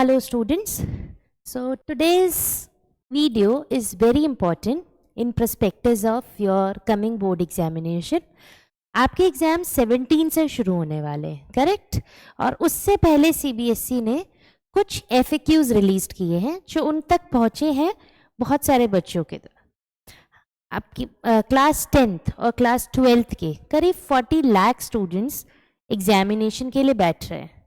Hello students. So today's video is very important in perspectives of your coming board examination. आपके exam 17 से शुरू होने वाले हैं, करेक्ट? और उससे पहले सीबीएसई ने कुछ FAQs रिलीज किए हैं जो उन तक पहुंचे हैं बहुत सारे बच्चों के तक। आपकी क्लास 10th और क्लास 12th के करीब 40 लाख स्टूडेंट्स एग्जामिनेशन के लिए बैठ रहे हैं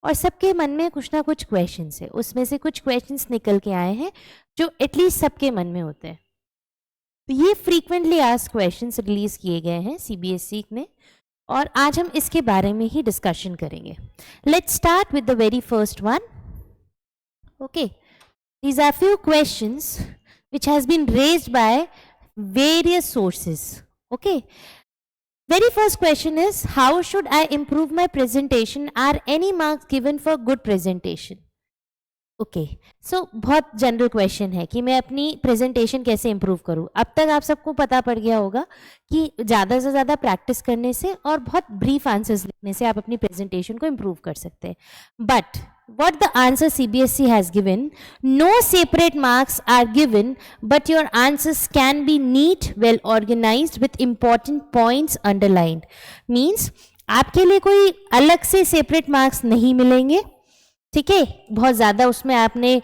और सबके मन में कुछ ना कुछ क्वेश्चंस है। उसमें से कुछ क्वेश्चंस निकल के आए हैं जो एटलीस्ट सबके मन में होते हैं। तो ये फ्रीक्वेंटली आस्क्ड क्वेश्चंस रिलीज किए गए हैं सीबीएसई ने और आज हम इसके बारे में ही डिस्कशन करेंगे। Let's start with the very first one. Okay, these are few questions which has been raised by various sources. Okay, very first question is, how should I improve my presentation? Are any marks given for good presentation? Okay, so बहुत general question है कि मैं अपनी presentation कैसे improve करूं। अब तक आप सबको पता पड़ गया होगा कि ज़्यादा से ज़्यादा प्रैक्टिस करने से और बहुत ब्रीफ आंसर्स लिखने से आप अपनी प्रेजेंटेशन को इंप्रूव कर सकते हैं। But what the answer CBSE has given, no separate marks are given, but your answers can be neat, well organized with important points underlined. Means आपके लिए कोई अलग से सेपरेट मार्क्स नहीं मिलेंगे, ठीक है? बहुत ज़्यादा उसमें आपने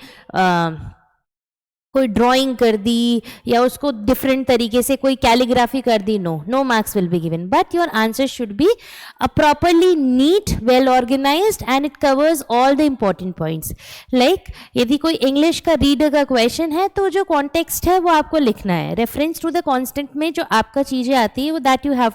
कोई ड्राइंग कर दी या उसको डिफरेंट तरीके से कोई कैलीग्राफी कर दी, no marks will be given, but your answer should be properly neat, well organised and it covers all the important points. Like यदि कोई इंग्लिश का रीडर का क्वेश्चन है तो जो कॉन्टेक्स्ट है वो आपको लिखना है, रेफरेंस टू द कॉन्स्टेंट में जो आपका चीज़ें आती है वो that you have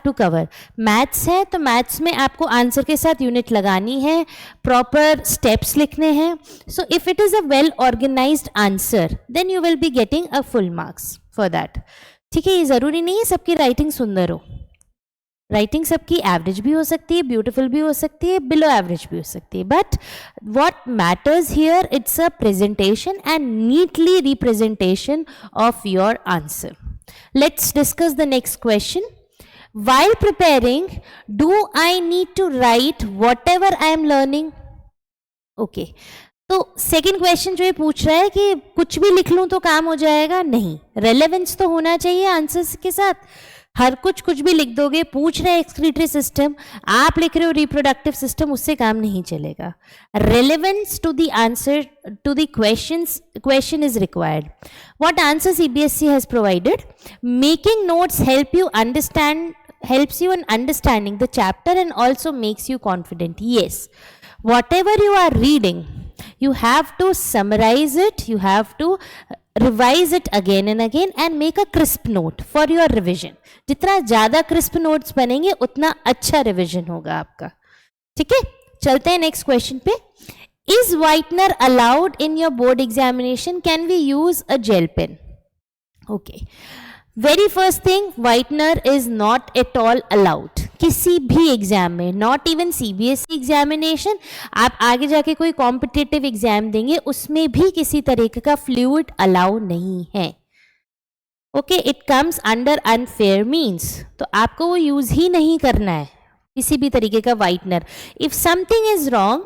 to cover. Maths है तो मैथ्स में आपको आंसर के साथ यूनिट लगानी है, प्रॉपर स्टेप्स लिखने हैं। So if it is a well organised answer, then you will be getting a full marks for that. ठीक है, ये जरूरी नहीं है सबकी राइटिंग सुंदर हो। राइटिंग सबकी एवरेज भी हो सकती है, ब्यूटीफुल भी हो सकती है, बिलो एवरेज भी हो सकती है, but what matters here it's a presentation and neatly representation of your answer. Let's discuss the next question. While preparing, do I need to write whatever I am learning? Okay. तो second question जो ये पूछ रहा है कि कुछ भी लिख लूं तो काम हो जाएगा, नहीं, रेलेवेंस तो होना चाहिए आंसर्स के साथ। हर कुछ भी लिख दोगे, पूछ रहे एक्सक्रीटरी सिस्टम, आप लिख रहे हो रिप्रोडक्टिव सिस्टम, उससे काम नहीं चलेगा। Relevance to the answer to the question is required. What answer CBSE has provided? Making notes helps you in understanding the chapter and also makes you confident. Yes, whatever you are reading, you have to summarize it, you have to revise it again and again and make a crisp note for your revision. जितना ज़्यादा crisp notes बनेंगे उतना अच्छा revision होगा आपका, ठीक है? चलते हैं next question पे। Is whitener allowed in your board examination? Can we use a gel pen? Okay. Very first thing, whitener is not at all allowed किसी भी एग्जाम में, नॉट इवन CBSE एग्जामिनेशन। आप आगे जाके कोई कॉम्पिटिटिव एग्जाम देंगे उसमें भी किसी तरीके का फ्लूइड अलाउ नहीं है। Okay, it comes under unfair means, तो आपको वो यूज ही नहीं करना है किसी भी तरीके का whitener. If something is wrong,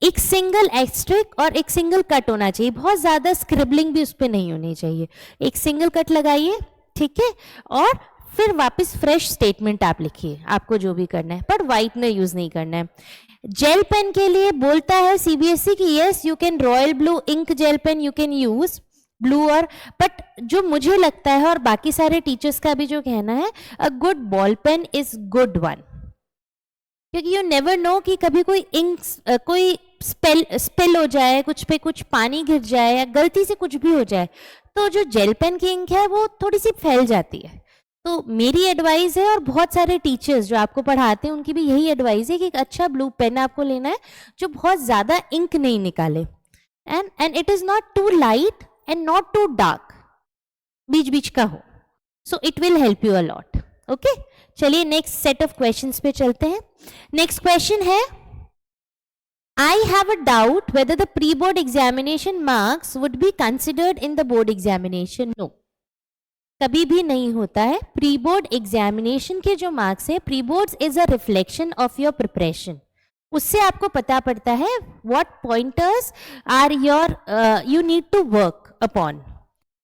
एक सिंगल एक्सट्रिक और एक सिंगल कट होना चाहिए, बहुत ज़्यादा स्क्रिबलिंग भी उस पर नहीं होनी चाहिए। एक सिंगल कट लगाइए, ठीक है, और फिर वापस फ्रेश स्टेटमेंट आप लिखिए, आपको जो भी करना है, पर व्हाइटनर यूज नहीं करना है। जेल पेन के लिए बोलता है CBSE कि yes you can royal blue ink gel pen you can use blue, और बट जो मुझे लगता है और बाकी सारे टीचर्स का भी जो कहना है, a good ball pen is good one, क्योंकि यू नेवर नो कि कभी कोई इंक कोई स्पेल हो जाए, कुछ पे कुछ पानी गिर जाए या गलती से कुछ भी हो जाए, तो जो जेल पेन की इंक है वो थोड़ी सी फैल जाती है। तो मेरी एडवाइस है और बहुत सारे टीचर्स जो आपको पढ़ाते हैं उनकी भी यही एडवाइस है कि एक अच्छा ब्लू पेन आपको लेना है जो बहुत ज़्यादा इंक नहीं निकाले, and it is not too light and not too dark, बीच बीच का हो, so it will help you a lot. Okay, चलिए नेक्स्ट सेट ऑफ क्वेश्चंस पे चलते हैं। नेक्स्ट क्वेश्चन है, I have a doubt whether the pre-board examination marks would be considered in the board examination. No, कभी भी नहीं होता है। प्री बोर्ड एग्जामिनेशन के जो मार्क्स है, pre boards is a reflection of your preparation. उससे आपको पता पड़ता है what pointers are your you need to work upon,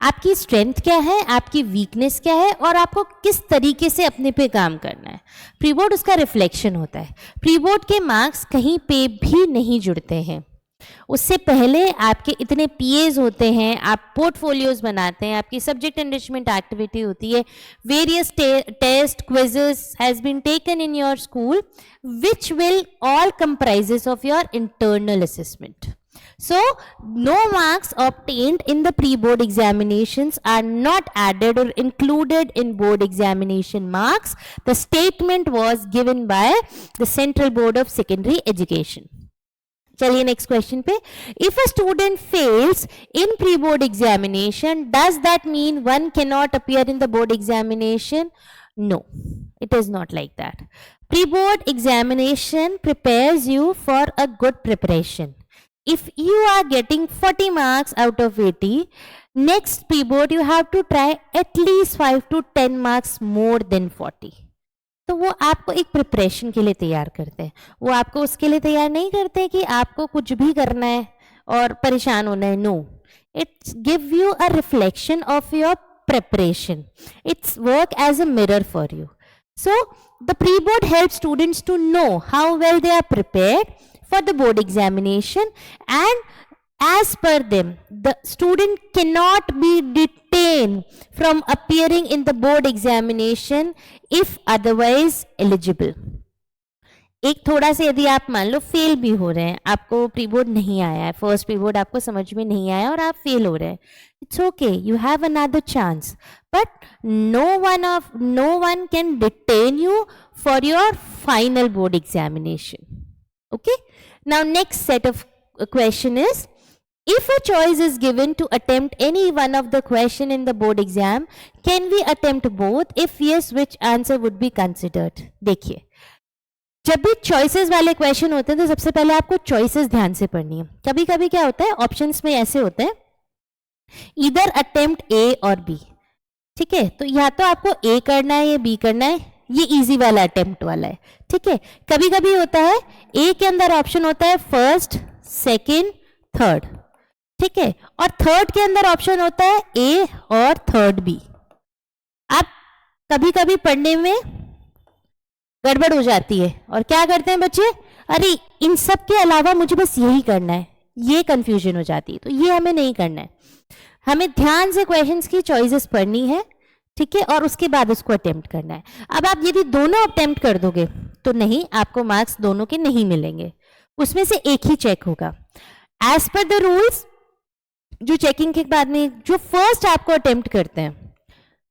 आपकी स्ट्रेंथ क्या है, आपकी वीकनेस क्या है, और आपको किस तरीके से अपने पे काम करना है। प्री बोर्ड उसका रिफ्लेक्शन होता है। प्री बोर्ड के मार्क्स कहीं पे भी नहीं जुड़ते हैं। उससे पहले आपके इतने पीएज होते हैं, आप पोर्टफोलियोज बनाते हैं, आपकी सब्जेक्ट एनरिचमेंट एक्टिविटी होती है, various test quizzes has been taken in your school which will all comprises of your internal assessment. So, no marks obtained in the pre-board examinations are not added or included in board examination marks. The statement was given by the Central Board of Secondary Education. चलिए next question पे. If a student fails in pre board examination, does that mean one can not appear in the board examination? No, it is not like that. Pre-board examination prepares you for a good preparation. If you are getting 40 marks out of 80, next pre-board you have to try at least 5 to 10 marks more than 40. तो वो आपको एक preparation के लिए तैयार करते हैं, वो आपको उसके लिए तैयार नहीं करते कि आपको कुछ भी करना है और परेशान होना है. No, it's give you a reflection of your preparation. It's work as a mirror for you. So the pre-board helps students to know how well they are prepared for the board examination, and as per them, the student cannot be detained from appearing in the board examination if otherwise eligible. एक थोड़ा सा यदि आप मान लो fail भी हो रहे हैं, आपको प्री बोर्ड नहीं आया है, फर्स्ट प्री बोर्ड आपको समझ में नहीं आया और आप फेल हो रहे हैं, it's okay, you have another chance, but no one can detain you for your final board examination. Okay, now next set of question is, if a choice is given to attempt any one of the question in the board exam, can we attempt both? If yes, which answer would be considered? देखिए, जब भी choices वाले question होते हैं तो सबसे पहले आपको चॉइसेस ध्यान से पढ़नी है. कभी कभी क्या होता है, ऑप्शंस में ऐसे होते हैं, इधर अटेम्प्ट ए और बी. ठीक है, तो या तो आपको ए करना है या बी करना है, ये इजी वाला अटेम्प्ट वाला है. ठीक है, कभी कभी होता है ए के अंदर ऑप्शन होता है फर्स्ट, सेकेंड, थर्ड. ठीक है, और थर्ड के अंदर ऑप्शन होता है ए और थर्ड बी. आप कभी कभी पढ़ने में गड़बड़ हो जाती है और क्या करते हैं बच्चे, अरे इन सब के अलावा मुझे बस यही करना है, ये कंफ्यूजन हो जाती है. तो ये हमें नहीं करना है, हमें ध्यान से क्वेश्चंस की चॉइसेस पढ़नी है. ठीक है, और उसके बाद उसको अटेम्प्ट करना है. अब आप यदि दोनों अटेम्प्ट कर दोगे तो नहीं, आपको मार्क्स दोनों के नहीं मिलेंगे, उसमें से एक ही चेक होगा. एज पर द रूल्स, जो चेकिंग के बाद में जो फर्स्ट आपको अटेम्प्ट करते हैं,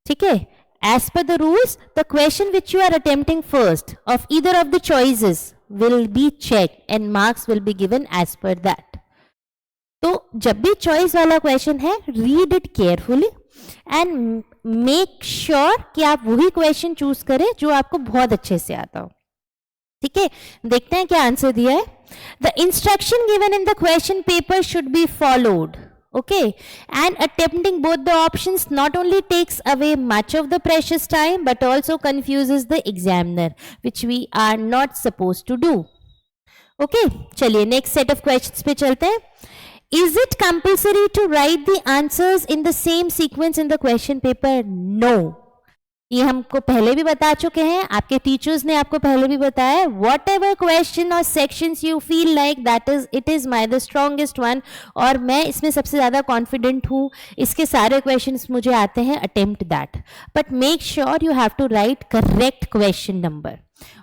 ठीक है, as per the rules, the question which you are attempting first of either of the choices will be checked and marks will be given as per that. तो जब भी चॉइस वाला क्वेश्चन है, read it carefully and make sure कि आप वही question choose करें जो आपको बहुत अच्छे से आता हो. ठीक है, देखते हैं क्या आंसर दिया है. The instruction given in the question paper should be followed. Okay, and attempting both the options not only takes away much of the precious time but also confuses the examiner, which we are not supposed to do. Okay, चलिए next set of questions पे चलते हैं. Is it compulsory to write the answers in the same sequence in the question paper? No. ये हमको पहले भी बता चुके हैं, आपके टीचर्स ने आपको पहले भी बताया है. वॉट एवर क्वेश्चन और sections you feel like that is it is my the strongest one, और मैं इसमें सबसे ज़्यादा कॉन्फिडेंट हूँ, इसके सारे क्वेश्चंस मुझे आते हैं, attempt that. But make sure you have to write correct question number.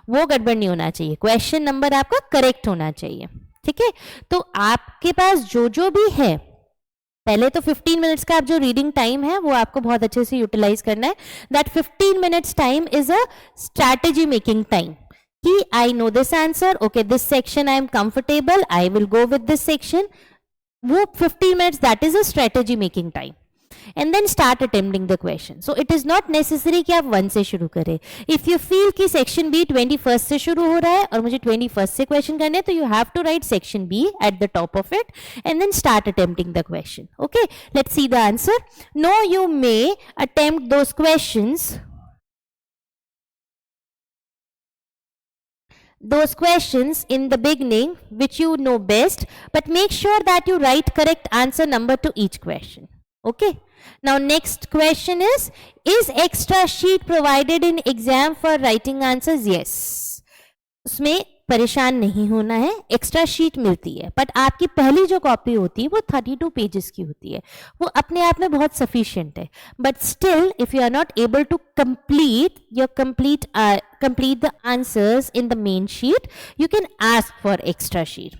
वो गड़बड़ नहीं होना चाहिए, क्वेश्चन नंबर आपका करेक्ट होना चाहिए. ठीक है, तो आपके पास जो भी है, पहले तो 15 मिनट्स का आप जो रीडिंग टाइम है वो आपको बहुत अच्छे से यूटिलाइज करना है. That 15 minutes time is a strategy making time, कि I know this answer, okay this section I am comfortable, I will go with this section. वो 15 minutes that is a strategy making time. And then start attempting the question. So it is not necessary कि आप 1 से शुरू करें. If you feel कि section B 21st से शुरू हो रहा है और मुझे 21st से क्वेश्चन करने हैं, तो you have to write section B at the top of it and then start attempting the question. Okay, let's see the answer. No, you may attempt those questions those questions in the beginning which you know best, but make sure that you write correct answer number to each question. Okay. Now next question is extra sheet provided in exam for writing answers? Yes. उसमें परेशान नहीं होना है, extra sheet मिलती है, but आपकी पहली जो कॉपी होती है वो 32 पेजेस की होती है, वो अपने आप में बहुत सफिशिएंट है. But still if you are not able to complete the answers in the main sheet, you can ask for extra sheet.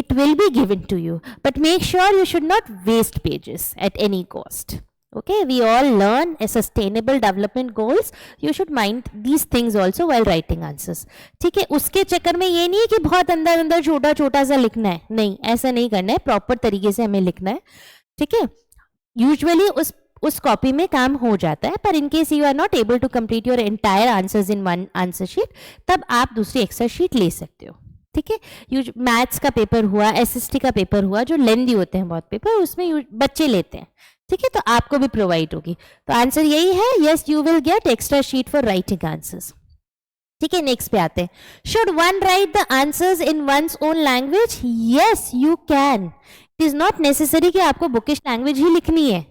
It will be given to you, but make sure you should not waste pages at any cost. Okay, we all learn a sustainable development goals. You should mind these things also while writing answers. ठीक है, उसके चक्कर में ये नहीं है कि बहुत अंदर अंदर छोटा छोटा सा लिखना है, नहीं, ऐसा नहीं करना है, प्रॉपर तरीके से हमें लिखना है. ठीक है, यूजुअली उस कॉपी में काम हो जाता है, पर in case you are not able to complete your entire answers in one answer sheet, तब आप दूसरी एक्स्ट्रा शीट ले सकते हो. ठीक है, मैथ्स का पेपर हुआ, एसएसटी का पेपर हुआ, जो लेंदी होते हैं बहुत पेपर, उसमें बच्चे लेते हैं. ठीक है, तो आपको भी प्रोवाइड होगी. तो आंसर यही है, yes you will get extra sheet for writing answers. ठीक है, नेक्स्ट पे आते हैं. Should one right the answers in one's own language? Yes you can. It is not necessary कि आपको बुकिश लैंग्वेज ही लिखनी है,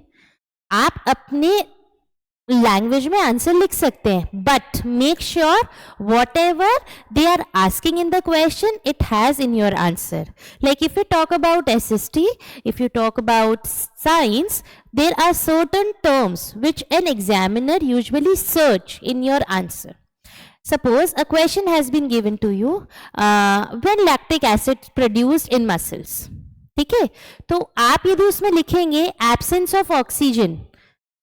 आप अपने लैंग्वेज में आंसर लिख सकते हैं, but make sure whatever they are asking in the question it has in your answer. Like if you talk about SST, if you talk about science, there are certain terms which an examiner usually search in your answer. Suppose a question has been given to you, when lactic acid produced in muscles. ठीक है, तो आप यदि उसमें लिखेंगे absence of oxygen,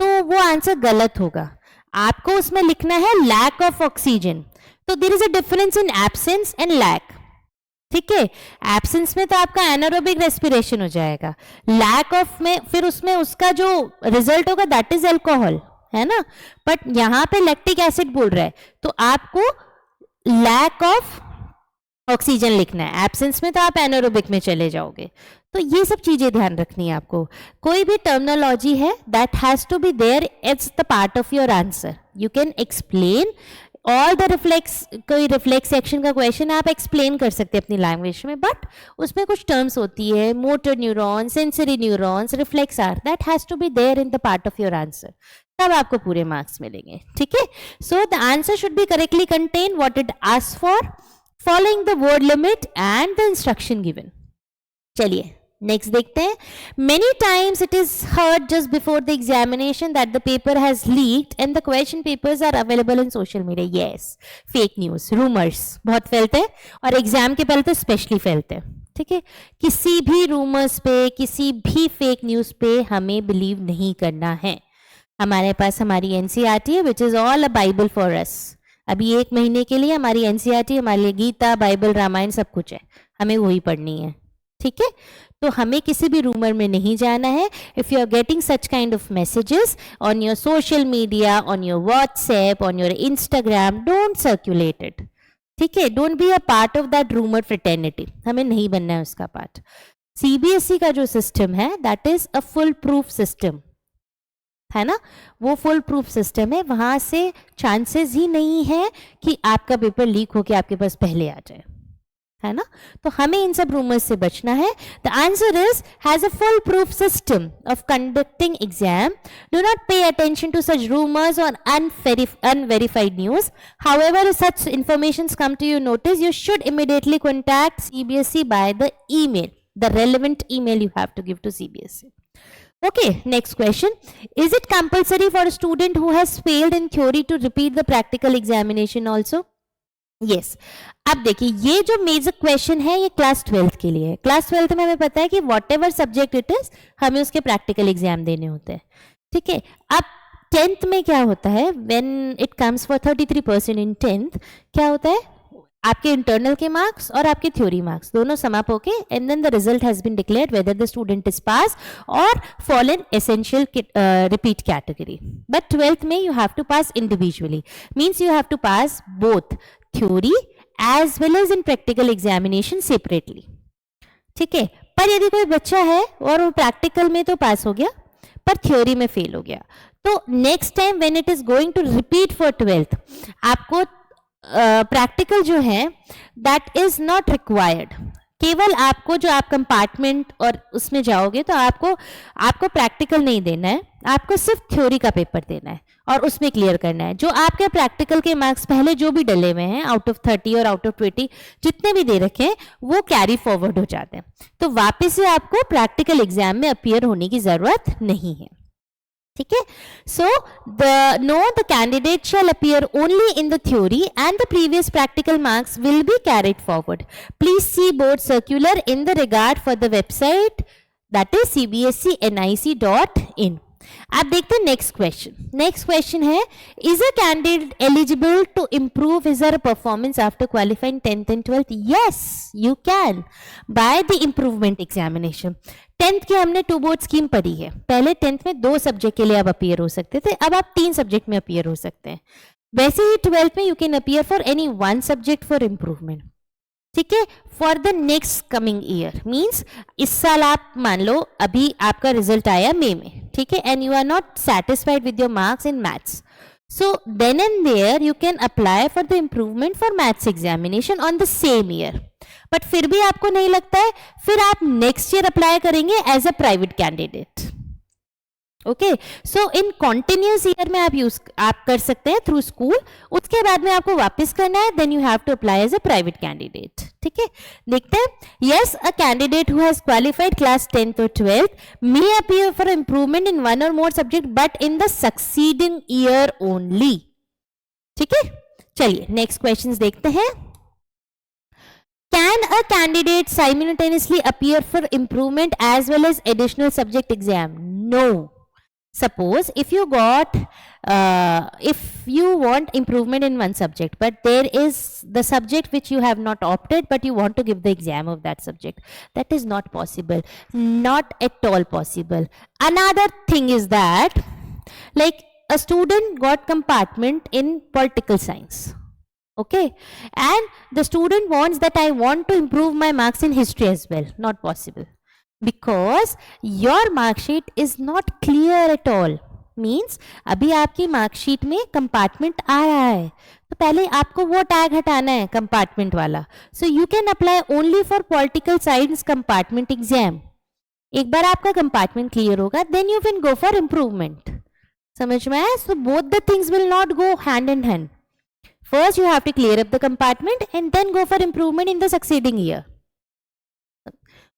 तो वो answer गलत होगा. आपको उसमें लिखना है lack of oxygen. तो there is a difference in absence and lack. ठीक है, एब्सेंस में तो आपका एनारोबिक रेस्पिरेशन हो जाएगा, लैक ऑफ में फिर उसमें उसका जो रिजल्ट होगा दैट इज अल्कोहल, है ना. बट यहाँ पे लैक्टिक एसिड बोल रहा है, तो आपको लैक ऑफ ऑक्सीजन लिखना है. एब्सेंस में तो आप एनारोबिक में चले जाओगे. तो ये सब चीजें ध्यान रखनी है आपको. कोई भी टर्मिनोलॉजी है that has to be there, it's the part of your answer. You can explain all the reflex, कोई रिफ्लेक्स एक्शन का क्वेश्चन आप एक्सप्लेन कर सकते हैं अपनी लैंग्वेज में, बट उसमें कुछ टर्म्स होती है, motor neurons, sensory neurons, reflex arc, that has to be there in the part of your answer, तब आपको पूरे मार्क्स मिलेंगे. ठीक है, so the answer should be correctly contain what it asks for, following the word limit and the instruction given. चलिए next देखते हैं. Many times it is heard just before the examination that the paper has leaked and the question papers are available in social media. Yes, fake news, rumours बहुत फैलते हैं, और exam के पहले तो स्पेशली फैलते हैं. ठीक है, किसी भी रूमर्स पे, किसी भी फेक न्यूज पे हमें बिलीव नहीं करना है. हमारे पास हमारी NCERT है which is all a Bible for us. अभी 1 महीने के लिए हमारी NCERT, हमारे लिए गीता, बाइबल, रामायण सब कुछ है, हमें वही पढ़नी है. ठीक है, तो हमें किसी भी रूमर में नहीं जाना है. If you are getting such kind of messages on your social media, on your WhatsApp, on your Instagram, don't circulate it. ठीक है, don't be a part of that rumour fraternity, हमें नहीं बनना है उसका पार्ट. CBSE का जो system है that is a full proof system, है ना, वो फुल प्रूफ सिस्टम है. वहां से चांसेस ही नहीं है कि आपका पेपर लीक होकर आपके पास पहले आ जाए, है ना. तो हमें इन सब रूमर्स से बचना है. The answer is has a full proof system of conducting exam. Do not pay attention to such rumours और unverified news. However, such informations come to your notice, you should immediately contact CBSE by the email, the relevant email you have to give to CBSE. Okay, next question. Is it compulsory for a student who has failed in theory to repeat the practical examination also? Yes. अब देखिए, ये जो major question है ये class 12th के लिए है. Class 12th में हमें पता है कि what ever subject it is, हमें उसके प्रैक्टिकल एग्जाम देने होते हैं. ठीक है, अब 10th में क्या होता है, when it comes for 33% in 10th, क्या होता है, आपके इंटरनल के मार्क्स और आपके थ्योरी मार्क्स दोनों समाप होके and then the result has been declared whether the student is pass or fall in essential repeat category. But 12th में you have to pass individually, means you have to pass both theory as well as in practical examination separately. ठीक है, पर यदि कोई बच्चा है और वो प्रैक्टिकल में तो पास हो गया पर थ्योरी में फेल हो गया, तो next time when it is going to repeat for 12th, आपको प्रैक्टिकल जो है दैट इज नॉट रिक्वायर्ड। केवल आपको जो आप कंपार्टमेंट और उसमें जाओगे तो आपको प्रैक्टिकल नहीं देना है, आपको सिर्फ थ्योरी का पेपर देना है और उसमें क्लियर करना है। जो आपके प्रैक्टिकल के मार्क्स पहले जो भी डले हुए हैं आउट ऑफ 30 और आउट ऑफ 20 जितने भी दे रखे हैं वो कैरी फॉरवर्ड हो जाते हैं, तो वापस से आपको प्रैक्टिकल एग्जाम में अपीयर होने की जरूरत नहीं है। ठीक है, so the candidate shall appear only in the theory and the previous practical marks will be carried forward. Please see board circular in the regard for the website that is cbsenic.in। आप देखते हैं next question है, is a candidate eligible to improve his or performance after qualifying 10th and 12th? Yes you can by the improvement examination. 10th की हमने 2 board scheme पढ़ी है, पहले 10th में 2 सब्जेक्ट के लिए आप अपीयर हो सकते थे, अब आप 3 सब्जेक्ट में अपीयर हो सकते हैं। वैसे ही 12th में you can appear for any 1 subject for improvement. ठीक है, for the next coming year means इस साल आप मान लो अभी आपका रिजल्ट आया मई में, ठीक है, and you are not satisfied with your marks in maths, so then and there you can apply for the improvement for maths examination on the same year, but फिर भी आपको नहीं लगता है, फिर आप नेक्स्ट ईयर अप्लाई करेंगे as a private candidate. Okay, so in continuous year में आप कर सकते हैं थ्रू स्कूल, उसके बाद में आपको वापस करना है, then you have to apply as a private candidate. ठीक है, देखते हैं। Yes, a candidate who has qualified class 10th और 12th may appear for improvement in 1 or more subject but in the succeeding year only। ठीक है, चलिए next questions देखते हैं। Can a candidate simultaneously appear for improvement as well as additional subject exam? No. Suppose if you want improvement in 1 subject, but there is the subject which you have not opted, but you want to give the exam of that subject, that is not possible, not at all possible. Another thing is that, like a student got compartment in political science, okay, and the student wants that I want to improve my marks in history as well, not possible, because your mark sheet is not clear at all। Means अभी आपकी marksheet में compartment आ रहा है, तो पहले आपको वो tag हटाना है कंपार्टमेंट वाला, so you can apply only for political science compartment exam. एक बार आपका कंपार्टमेंट क्लियर होगा, then you can go for improvement. समझ में आया? So both the things will not go hand in hand. First you have to clear up the compartment and then go for improvement in the succeeding year.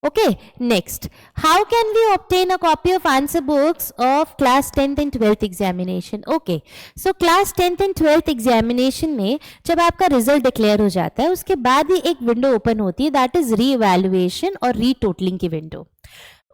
Okay, next, how can we obtain a copy of answer books of class 10th and 12th examination? Okay, so class 10th and 12th examination में जब आपका result declare हो जाता है उसके बाद ही एक window open होती है, दैट इज री इवैल्यूएशन और रीटोटलिंग की विंडो।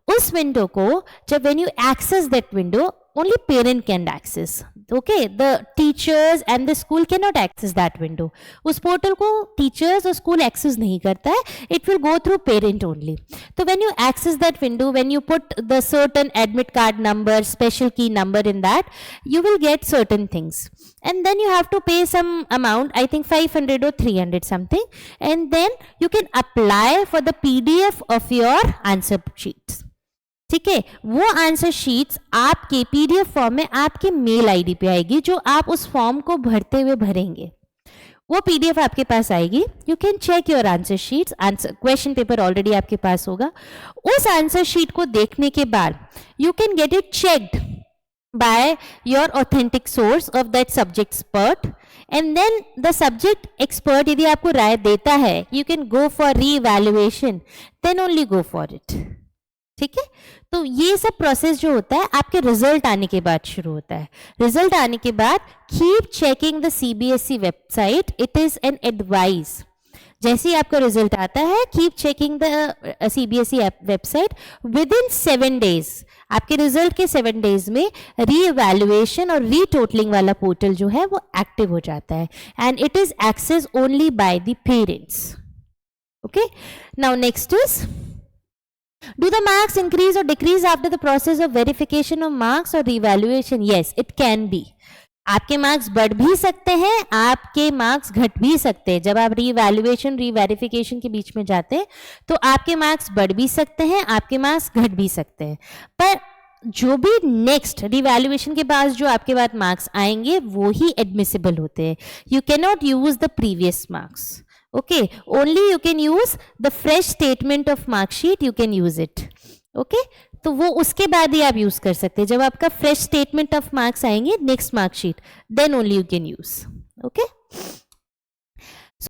उस विंडो को जब when you access that window, only parent can access, okay, the teachers and the school cannot access that window। उस पोर्टल को टीचर्स और स्कूल एक्सेस नहीं करता है, it will go through parent only। तो when you access that window, when you put the certain admit card number, special key number in that, you will get certain things, and then you have to pay some amount, I think 500 or 300 something, and then you can apply for the PDF of your answer sheets। ठीक है, वो answer sheets आपके PDF form में आपके mail ID पे आएगी, जो आप उस फॉर्म को भरते हुए भरेंगे, वो पीडीएफ आपके पास आएगी। You can check your answer sheets, answer question paper already आपके पास होगा। उस आंसर शीट को देखने के बाद you can get it checked by your authentic source of that subject expert, and then the subject expert यदि आपको राय देता है, you can go for re evaluation, then only go for it. ठीक है, तो ये सब प्रोसेस जो होता है आपके रिजल्ट आने के बाद शुरू होता है। रिजल्ट आने के बाद keep checking the CBSE website, it is an advice. जैसे ही आपका रिजल्ट आता है, keep checking the CBSE website with in 7 days। आपके रिजल्ट के 7 days में री इवैल्यूएशन और रीटोटलिंग वाला पोर्टल जो है वो एक्टिव हो जाता है, and it is access only by the parents. Okay, now next is, do the marks increase or decrease after the process of verification of marks or revaluation? Yes, it can be। आपके marks बढ़ भी सकते हैं, आपके marks घट भी सकते हैं। जब आप रीवैल्यूएशन रीवेरिफिकेशन के बीच में जाते हैं तो आपके मार्क्स बढ़ भी सकते हैं, आपके मार्क्स घट भी सकते हैं। पर जो भी नेक्स्ट रिवैल्यूएशन के बाद जो आपके बाद मार्क्स आएंगे वो ही एडमिसिबल होते हैं. You can not use the previous marks. Okay, only you can use the fresh statement of marksheet, you can use it. Okay, तो वो उसके बाद ही आप यूज कर सकते हैं. जब आपका फ्रेश स्टेटमेंट ऑफ मार्क्स आएंगे next marksheet, then only you can use. Okay.